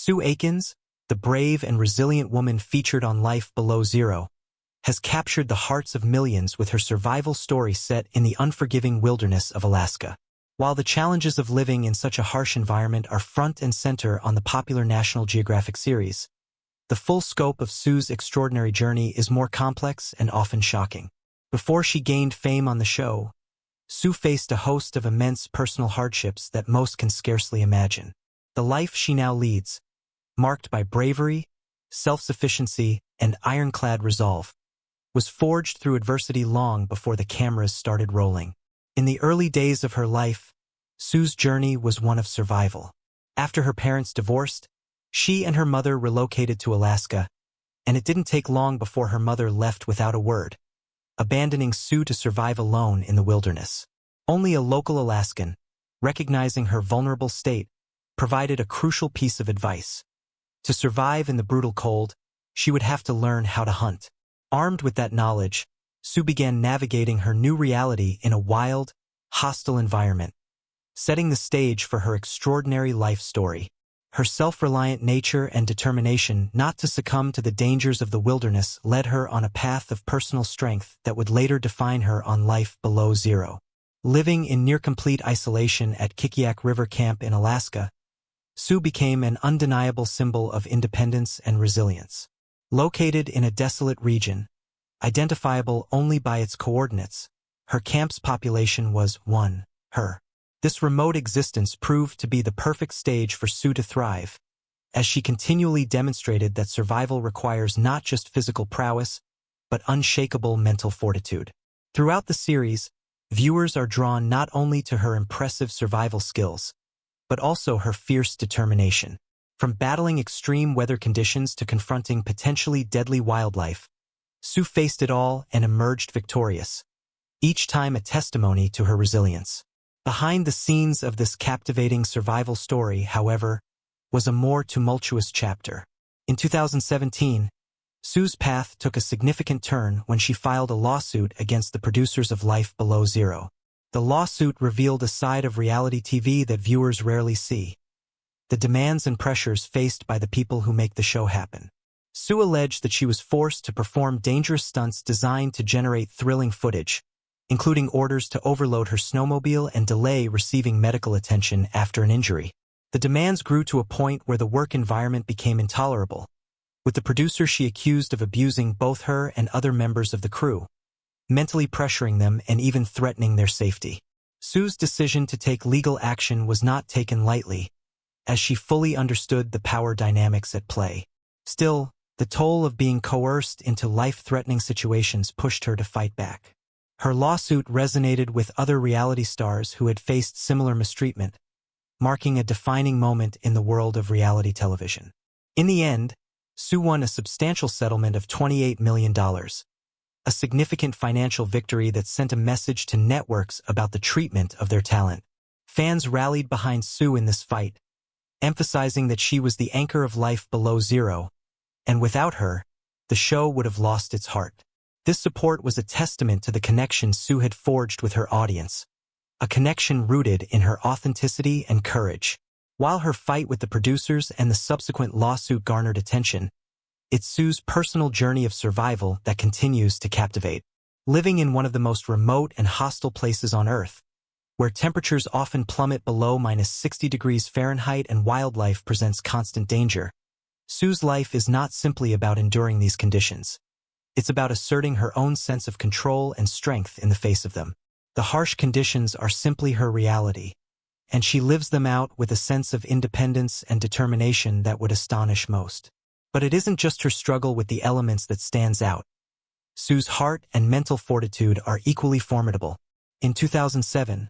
Sue Aikens, the brave and resilient woman featured on Life Below Zero, has captured the hearts of millions with her survival story set in the unforgiving wilderness of Alaska. While the challenges of living in such a harsh environment are front and center on the popular National Geographic series, the full scope of Sue's extraordinary journey is more complex and often shocking. Before she gained fame on the show, Sue faced a host of immense personal hardships that most can scarcely imagine. The life she now leads, marked by bravery, self-sufficiency, and ironclad resolve, was forged through adversity long before the cameras started rolling. In the early days of her life, Sue's journey was one of survival. After her parents divorced, she and her mother relocated to Alaska, and it didn't take long before her mother left without a word, abandoning Sue to survive alone in the wilderness. Only a local Alaskan, recognizing her vulnerable state, provided a crucial piece of advice. To survive in the brutal cold, she would have to learn how to hunt. Armed with that knowledge, Sue began navigating her new reality in a wild, hostile environment, setting the stage for her extraordinary life story. Her self-reliant nature and determination not to succumb to the dangers of the wilderness led her on a path of personal strength that would later define her on Life Below Zero. Living in near-complete isolation at Kikiak River Camp in Alaska, Sue became an undeniable symbol of independence and resilience. Located in a desolate region, identifiable only by its coordinates, her camp's population was her. This remote existence proved to be the perfect stage for Sue to thrive, as she continually demonstrated that survival requires not just physical prowess, but unshakable mental fortitude. Throughout the series, viewers are drawn not only to her impressive survival skills, but also her fierce determination. From battling extreme weather conditions to confronting potentially deadly wildlife, Sue faced it all and emerged victorious, each time a testimony to her resilience. Behind the scenes of this captivating survival story, however, was a more tumultuous chapter. In 2017, Sue's path took a significant turn when she filed a lawsuit against the producers of Life Below Zero. The lawsuit revealed a side of reality TV that viewers rarely see: the demands and pressures faced by the people who make the show happen. Sue alleged that she was forced to perform dangerous stunts designed to generate thrilling footage, including orders to overload her snowmobile and delay receiving medical attention after an injury. The demands grew to a point where the work environment became intolerable, with the producer she accused of abusing both her and other members of the crew, mentally pressuring them and even threatening their safety. Sue's decision to take legal action was not taken lightly, as she fully understood the power dynamics at play. Still, the toll of being coerced into life-threatening situations pushed her to fight back. Her lawsuit resonated with other reality stars who had faced similar mistreatment, marking a defining moment in the world of reality television. In the end, Sue won a substantial settlement of $28 million, a significant financial victory that sent a message to networks about the treatment of their talent. Fans rallied behind Sue in this fight, emphasizing that she was the anchor of Life Below Zero, and without her, the show would have lost its heart. This support was a testament to the connection Sue had forged with her audience, a connection rooted in her authenticity and courage. While her fight with the producers and the subsequent lawsuit garnered attention, it's Sue's personal journey of survival that continues to captivate. Living in one of the most remote and hostile places on Earth, where temperatures often plummet below -60 degrees Fahrenheit and wildlife presents constant danger, Sue's life is not simply about enduring these conditions. It's about asserting her own sense of control and strength in the face of them. The harsh conditions are simply her reality, and she lives them out with a sense of independence and determination that would astonish most. But it isn't just her struggle with the elements that stands out. Sue's heart and mental fortitude are equally formidable. In 2007,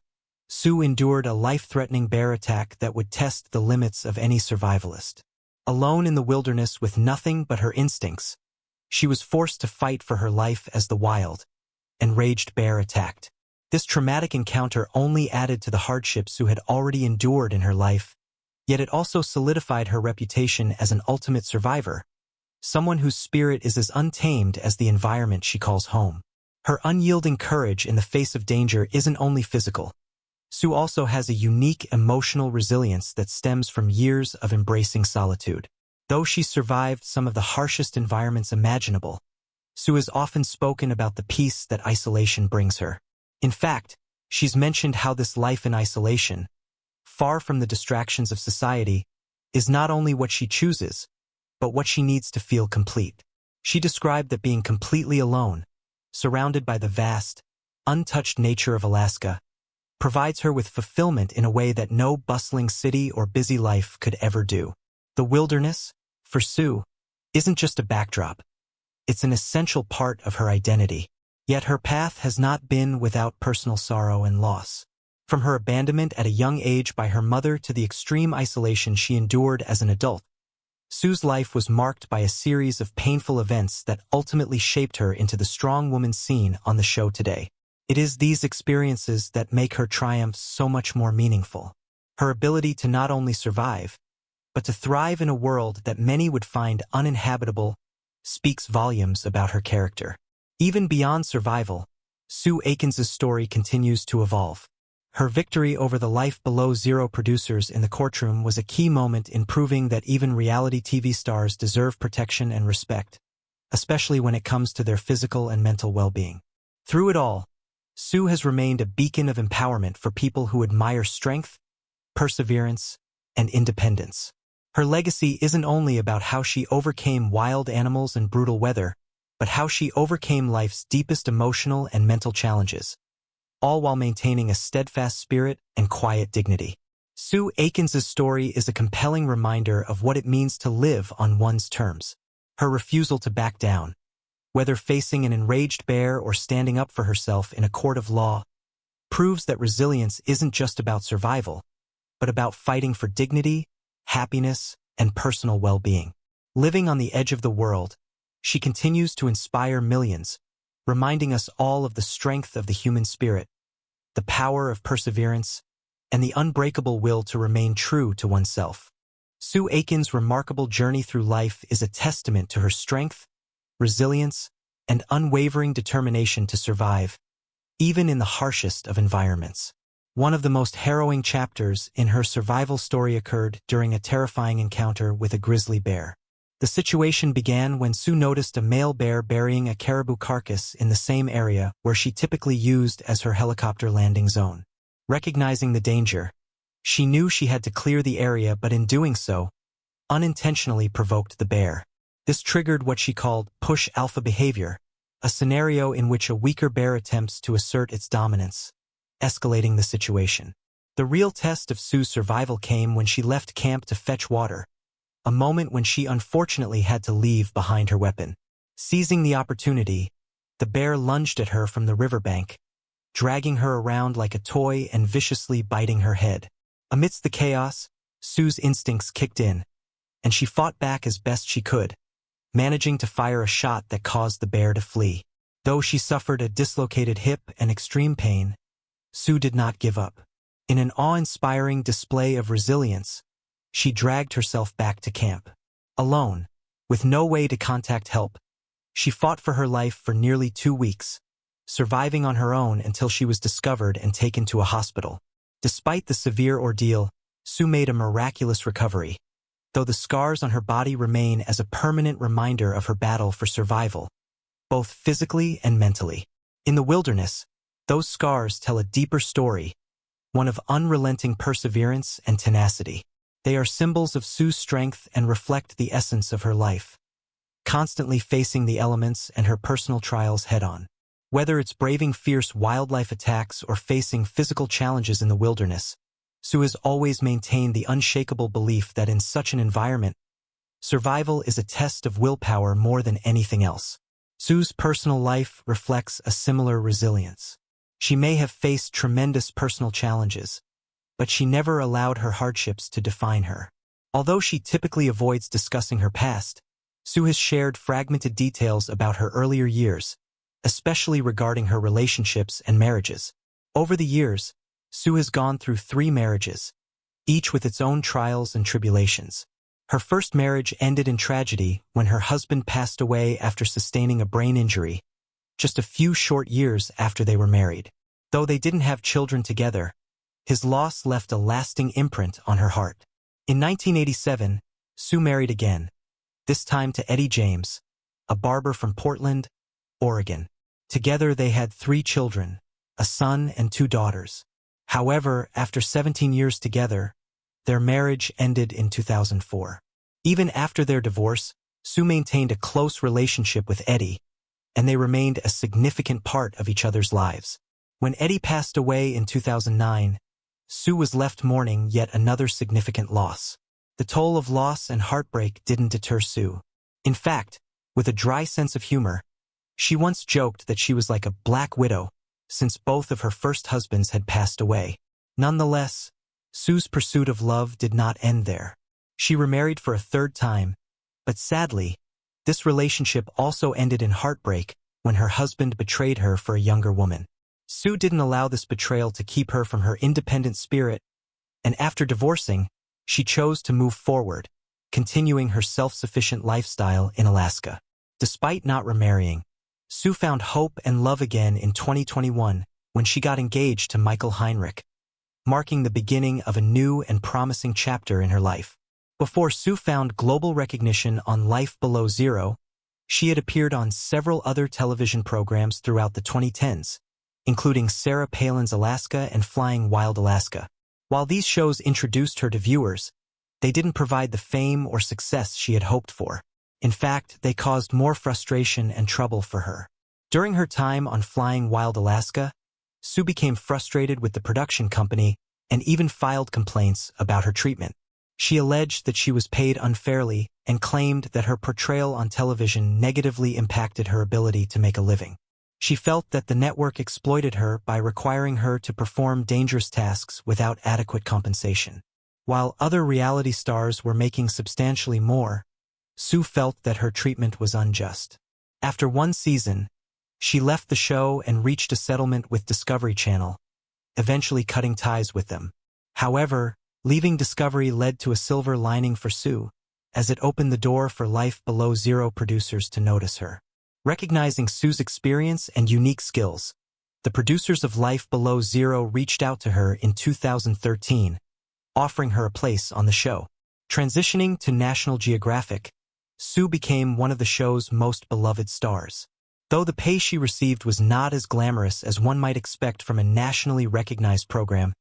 Sue endured a life-threatening bear attack that would test the limits of any survivalist. Alone in the wilderness with nothing but her instincts, she was forced to fight for her life as the wild, enraged bear attacked. This traumatic encounter only added to the hardships Sue had already endured in her life, yet it also solidified her reputation as an ultimate survivor, someone whose spirit is as untamed as the environment she calls home. Her unyielding courage in the face of danger isn't only physical. Sue also has a unique emotional resilience that stems from years of embracing solitude. Though she's survived some of the harshest environments imaginable, Sue has often spoken about the peace that isolation brings her. In fact, she's mentioned how this life in isolation, far from the distractions of society, is not only what she chooses, but what she needs to feel complete. She described that being completely alone, surrounded by the vast, untouched nature of Alaska, provides her with fulfillment in a way that no bustling city or busy life could ever do. The wilderness, for Sue, isn't just a backdrop. It's an essential part of her identity. Yet her path has not been without personal sorrow and loss. From her abandonment at a young age by her mother to the extreme isolation she endured as an adult, Sue's life was marked by a series of painful events that ultimately shaped her into the strong woman seen on the show today. It is these experiences that make her triumphs so much more meaningful. Her ability to not only survive, but to thrive in a world that many would find uninhabitable speaks volumes about her character. Even beyond survival, Sue Aikens' story continues to evolve. Her victory over the Life Below Zero producers in the courtroom was a key moment in proving that even reality TV stars deserve protection and respect, especially when it comes to their physical and mental well-being. Through it all, Sue has remained a beacon of empowerment for people who admire strength, perseverance, and independence. Her legacy isn't only about how she overcame wild animals and brutal weather, but how she overcame life's deepest emotional and mental challenges, all while maintaining a steadfast spirit and quiet dignity. Sue Aikens' story is a compelling reminder of what it means to live on one's terms. Her refusal to back down, whether facing an enraged bear or standing up for herself in a court of law, proves that resilience isn't just about survival, but about fighting for dignity, happiness, and personal well-being. Living on the edge of the world, she continues to inspire millions, reminding us all of the strength of the human spirit, the power of perseverance, and the unbreakable will to remain true to oneself. Sue Aikens' remarkable journey through life is a testament to her strength, resilience, and unwavering determination to survive, even in the harshest of environments. One of the most harrowing chapters in her survival story occurred during a terrifying encounter with a grizzly bear. The situation began when Sue noticed a male bear burying a caribou carcass in the same area where she typically used as her helicopter landing zone. Recognizing the danger, she knew she had to clear the area, but in doing so, unintentionally provoked the bear. This triggered what she called push alpha behavior, a scenario in which a weaker bear attempts to assert its dominance, escalating the situation. The real test of Sue's survival came when she left camp to fetch water, a moment when she unfortunately had to leave behind her weapon. Seizing the opportunity, the bear lunged at her from the riverbank, dragging her around like a toy and viciously biting her head. Amidst the chaos, Sue's instincts kicked in, and she fought back as best she could, managing to fire a shot that caused the bear to flee. Though she suffered a dislocated hip and extreme pain, Sue did not give up. In an awe-inspiring display of resilience, she dragged herself back to camp. Alone, with no way to contact help, she fought for her life for nearly 2 weeks, surviving on her own until she was discovered and taken to a hospital. Despite the severe ordeal, Sue made a miraculous recovery, though the scars on her body remain as a permanent reminder of her battle for survival, both physically and mentally. In the wilderness, those scars tell a deeper story, one of unrelenting perseverance and tenacity. They are symbols of Sue's strength and reflect the essence of her life, constantly facing the elements and her personal trials head-on. Whether it's braving fierce wildlife attacks or facing physical challenges in the wilderness, Sue has always maintained the unshakable belief that in such an environment, survival is a test of willpower more than anything else. Sue's personal life reflects a similar resilience. She may have faced tremendous personal challenges, but she never allowed her hardships to define her. Although she typically avoids discussing her past, Sue has shared fragmented details about her earlier years, especially regarding her relationships and marriages. Over the years, Sue has gone through 3 marriages, each with its own trials and tribulations. Her first marriage ended in tragedy when her husband passed away after sustaining a brain injury, just a few short years after they were married. Though they didn't have children together, His loss left a lasting imprint on her heart. In 1987, Sue married again, this time to Eddie James, a barber from Portland, Oregon. Together they had 3 children, a son and 2 daughters. However, after 17 years together, their marriage ended in 2004. Even after their divorce, Sue maintained a close relationship with Eddie, and they remained a significant part of each other's lives. When Eddie passed away in 2009, Sue was left mourning yet another significant loss. The toll of loss and heartbreak didn't deter Sue. In fact, with a dry sense of humor, she once joked that she was like a black widow, since both of her first husbands had passed away. Nonetheless, Sue's pursuit of love did not end there. She remarried for a 3rd time, but sadly, this relationship also ended in heartbreak when her husband betrayed her for a younger woman. Sue didn't allow this betrayal to keep her from her independent spirit, and after divorcing, she chose to move forward, continuing her self-sufficient lifestyle in Alaska. Despite not remarrying, Sue found hope and love again in 2021 when she got engaged to Michael Heinrich, marking the beginning of a new and promising chapter in her life. Before Sue found global recognition on Life Below Zero, she had appeared on several other television programs throughout the 2010s, including Sarah Palin's Alaska and Flying Wild Alaska. While these shows introduced her to viewers, they didn't provide the fame or success she had hoped for. In fact, they caused more frustration and trouble for her. During her time on Flying Wild Alaska, Sue became frustrated with the production company and even filed complaints about her treatment. She alleged that she was paid unfairly and claimed that her portrayal on television negatively impacted her ability to make a living. She felt that the network exploited her by requiring her to perform dangerous tasks without adequate compensation. While other reality stars were making substantially more, Sue felt that her treatment was unjust. After 1 season, she left the show and reached a settlement with Discovery Channel, eventually cutting ties with them. However, leaving Discovery led to a silver lining for Sue, as it opened the door for Life Below Zero producers to notice her. Recognizing Sue's experience and unique skills, the producers of Life Below Zero reached out to her in 2013, offering her a place on the show. Transitioning to National Geographic, Sue became one of the show's most beloved stars. Though the pay she received was not as glamorous as one might expect from a nationally recognized program,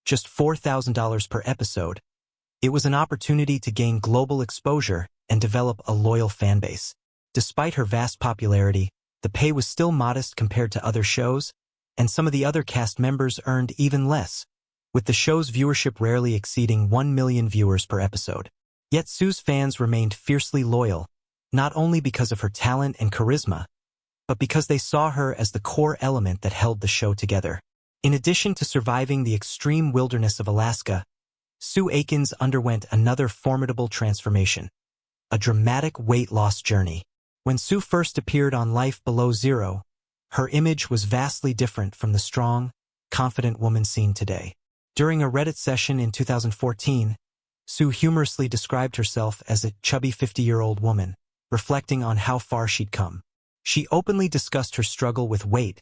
just $4,000 per episode, it was an opportunity to gain global exposure and develop a loyal fan base. Despite her vast popularity, the pay was still modest compared to other shows, and some of the other cast members earned even less, with the show's viewership rarely exceeding 1 million viewers per episode. Yet Sue's fans remained fiercely loyal, not only because of her talent and charisma, but because they saw her as the core element that held the show together. In addition to surviving the extreme wilderness of Alaska, Sue Aikens underwent another formidable transformation, a dramatic weight loss journey. When Sue first appeared on Life Below Zero, her image was vastly different from the strong, confident woman seen today. During a Reddit session in 2014, Sue humorously described herself as a chubby 50-year-old woman, reflecting on how far she'd come. She openly discussed her struggle with weight,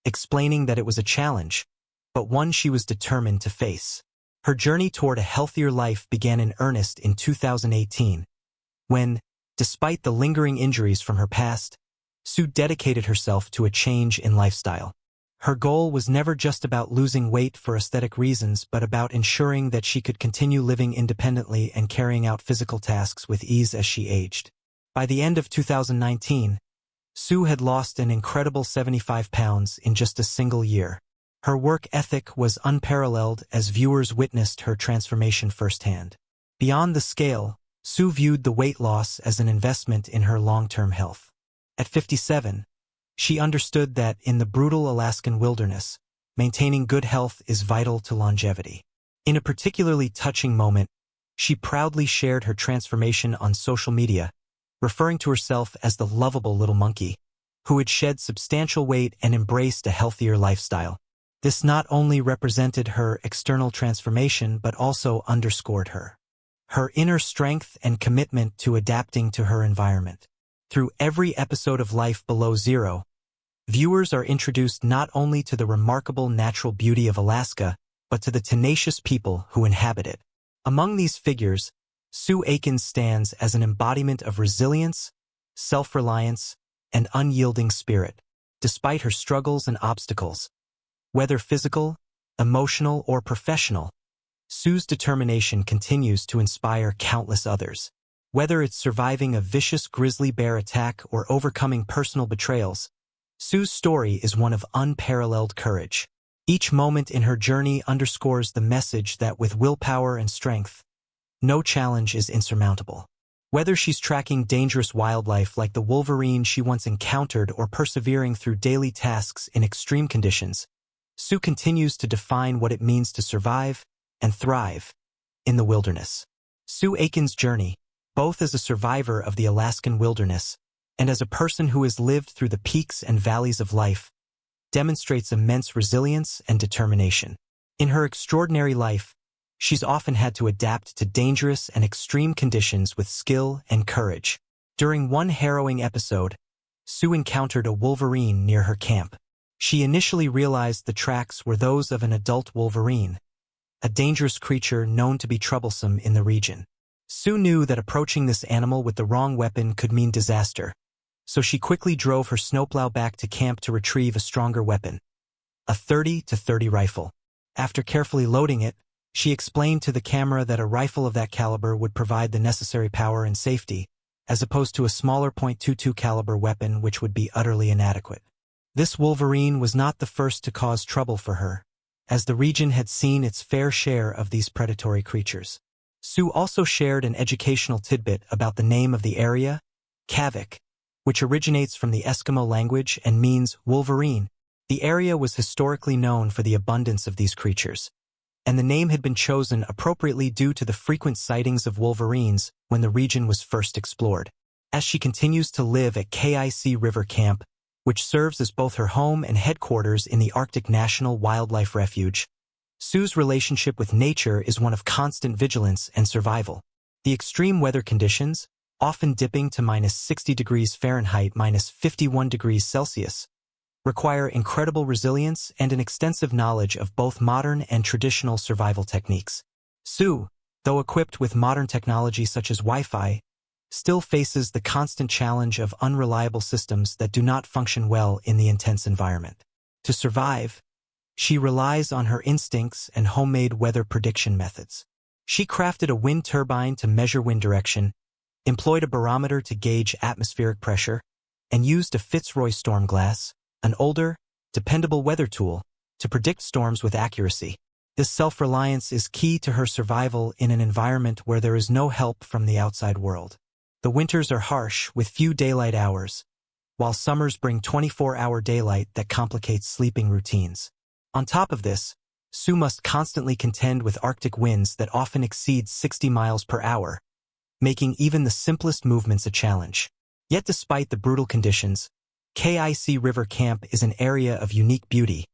explaining that it was a challenge, but one she was determined to face. Her journey toward a healthier life began in earnest in 2018, when, despite the lingering injuries from her past, Sue dedicated herself to a change in lifestyle. Her goal was never just about losing weight for aesthetic reasons, but about ensuring that she could continue living independently and carrying out physical tasks with ease as she aged. By the end of 2019, Sue had lost an incredible 75 pounds in just a single year. Her work ethic was unparalleled as viewers witnessed her transformation firsthand. Beyond the scale, Sue viewed the weight loss as an investment in her long-term health. At 57, she understood that in the brutal Alaskan wilderness, maintaining good health is vital to longevity. In a particularly touching moment, she proudly shared her transformation on social media, referring to herself as the lovable little monkey, who had shed substantial weight and embraced a healthier lifestyle. This not only represented her external transformation but also underscored her inner strength and commitment to adapting to her environment. Through every episode of Life Below Zero, viewers are introduced not only to the remarkable natural beauty of Alaska, but to the tenacious people who inhabit it. Among these figures, Sue Aikens stands as an embodiment of resilience, self-reliance, and unyielding spirit, despite her struggles and obstacles. Whether physical, emotional, or professional, Sue's determination continues to inspire countless others. Whether it's surviving a vicious grizzly bear attack or overcoming personal betrayals, Sue's story is one of unparalleled courage. Each moment in her journey underscores the message that with willpower and strength, no challenge is insurmountable. Whether she's tracking dangerous wildlife like the wolverine she once encountered or persevering through daily tasks in extreme conditions, Sue continues to define what it means to survive and thrive in the wilderness. Sue Aikens' journey, both as a survivor of the Alaskan wilderness and as a person who has lived through the peaks and valleys of life, demonstrates immense resilience and determination. In her extraordinary life, she's often had to adapt to dangerous and extreme conditions with skill and courage. During one harrowing episode, Sue encountered a wolverine near her camp. She initially realized the tracks were those of an adult wolverine, a dangerous creature known to be troublesome in the region. Sue knew that approaching this animal with the wrong weapon could mean disaster, so she quickly drove her snowplow back to camp to retrieve a stronger weapon, a .30-30 rifle. After carefully loading it, she explained to the camera that a rifle of that caliber would provide the necessary power and safety, as opposed to a smaller .22 caliber weapon which would be utterly inadequate. This wolverine was not the first to cause trouble for her, as the region had seen its fair share of these predatory creatures. Sue also shared an educational tidbit about the name of the area, Kavik, which originates from the Eskimo language and means wolverine. The area was historically known for the abundance of these creatures, and the name had been chosen appropriately due to the frequent sightings of wolverines when the region was first explored. As she continues to live at Kavik River Camp, which serves as both her home and headquarters in the Arctic National Wildlife Refuge, Sue's relationship with nature is one of constant vigilance and survival. The extreme weather conditions, often dipping to -60 degrees Fahrenheit, -51 degrees Celsius, require incredible resilience and an extensive knowledge of both modern and traditional survival techniques. Sue, though equipped with modern technology such as Wi-Fi, still faces the constant challenge of unreliable systems that do not function well in the intense environment. To survive, she relies on her instincts and homemade weather prediction methods. She crafted a wind turbine to measure wind direction, employed a barometer to gauge atmospheric pressure, and used a Fitzroy storm glass, an older, dependable weather tool, to predict storms with accuracy. This self-reliance is key to her survival in an environment where there is no help from the outside world. The winters are harsh, with few daylight hours, while summers bring 24-hour daylight that complicates sleeping routines. On top of this, Sue must constantly contend with Arctic winds that often exceed 60 miles per hour, making even the simplest movements a challenge. Yet despite the brutal conditions, Kavik River Camp is an area of unique beauty,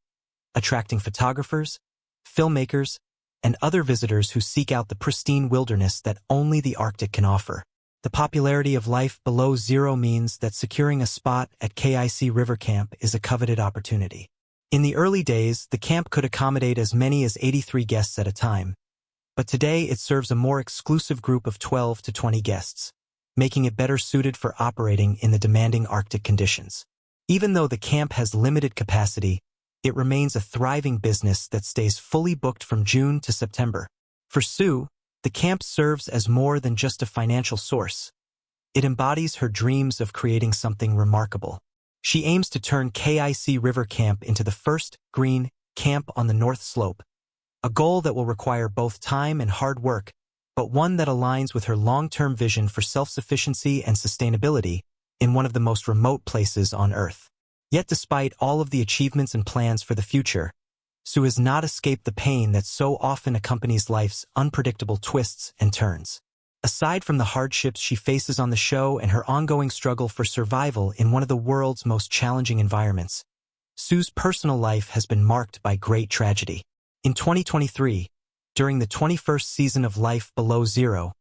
attracting photographers, filmmakers, and other visitors who seek out the pristine wilderness that only the Arctic can offer. The popularity of life below zero means that securing a spot at Kavik River Camp is a coveted opportunity. In the early days, the camp could accommodate as many as 83 guests at a time, but today it serves a more exclusive group of 12 to 20 guests, making it better suited for operating in the demanding Arctic conditions. Even though the camp has limited capacity, it remains a thriving business that stays fully booked from June to September. For Sue, the camp serves as more than just a financial source. It embodies her dreams of creating something remarkable. She aims to turn Kavik River Camp into the first green camp on the North Slope, a goal that will require both time and hard work, but one that aligns with her long-term vision for self-sufficiency and sustainability in one of the most remote places on Earth. Yet despite all of the achievements and plans for the future, Sue has not escaped the pain that so often accompanies life's unpredictable twists and turns. Aside from the hardships she faces on the show and her ongoing struggle for survival in one of the world's most challenging environments, Sue's personal life has been marked by great tragedy. In 2023, during the 21st season of Life Below Zero,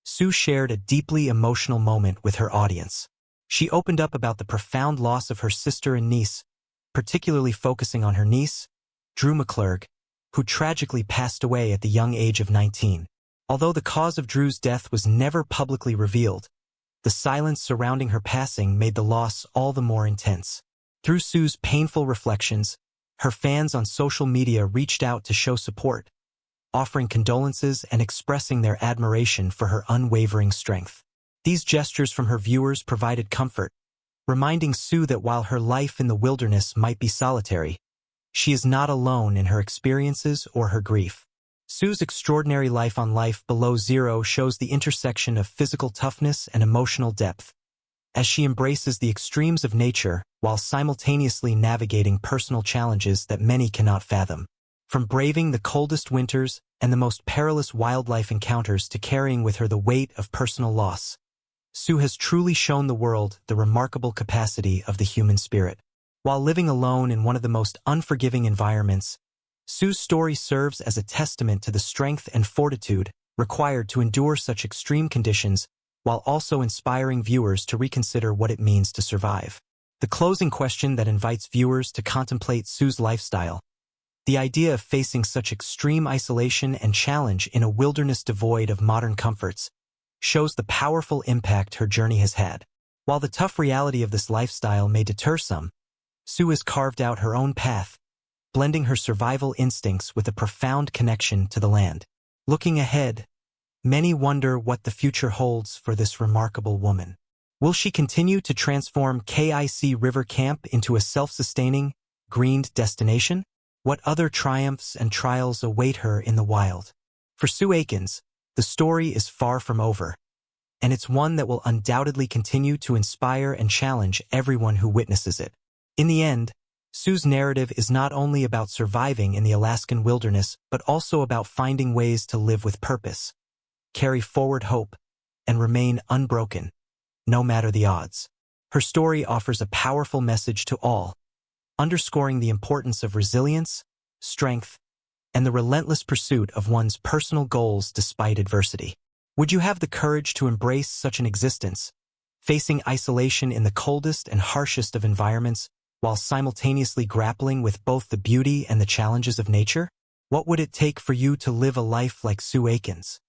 Sue shared a deeply emotional moment with her audience. She opened up about the profound loss of her sister and niece, particularly focusing on her niece, Drew McClurg, who tragically passed away at the young age of 19. Although the cause of Drew's death was never publicly revealed, the silence surrounding her passing made the loss all the more intense. Through Sue's painful reflections, her fans on social media reached out to show support, offering condolences and expressing their admiration for her unwavering strength. These gestures from her viewers provided comfort, reminding Sue that while her life in the wilderness might be solitary, she is not alone in her experiences or her grief. Sue's extraordinary life on Life Below Zero shows the intersection of physical toughness and emotional depth, as she embraces the extremes of nature while simultaneously navigating personal challenges that many cannot fathom. From braving the coldest winters and the most perilous wildlife encounters to carrying with her the weight of personal loss, Sue has truly shown the world the remarkable capacity of the human spirit. While living alone in one of the most unforgiving environments, Sue's story serves as a testament to the strength and fortitude required to endure such extreme conditions, while also inspiring viewers to reconsider what it means to survive. The closing question that invites viewers to contemplate Sue's lifestyle: the idea of facing such extreme isolation and challenge in a wilderness devoid of modern comforts shows the powerful impact her journey has had. While the tough reality of this lifestyle may deter some, Sue has carved out her own path, blending her survival instincts with a profound connection to the land. Looking ahead, many wonder what the future holds for this remarkable woman. Will she continue to transform Kavik River Camp into a self-sustaining, greened destination? What other triumphs and trials await her in the wild? For Sue Aikens, the story is far from over, and it's one that will undoubtedly continue to inspire and challenge everyone who witnesses it. In the end, Sue's narrative is not only about surviving in the Alaskan wilderness, but also about finding ways to live with purpose, carry forward hope, and remain unbroken, no matter the odds. Her story offers a powerful message to all, underscoring the importance of resilience, strength, and the relentless pursuit of one's personal goals despite adversity. Would you have the courage to embrace such an existence, facing isolation in the coldest and harshest of environments, while simultaneously grappling with both the beauty and the challenges of nature? What would it take for you to live a life like Sue Aikens?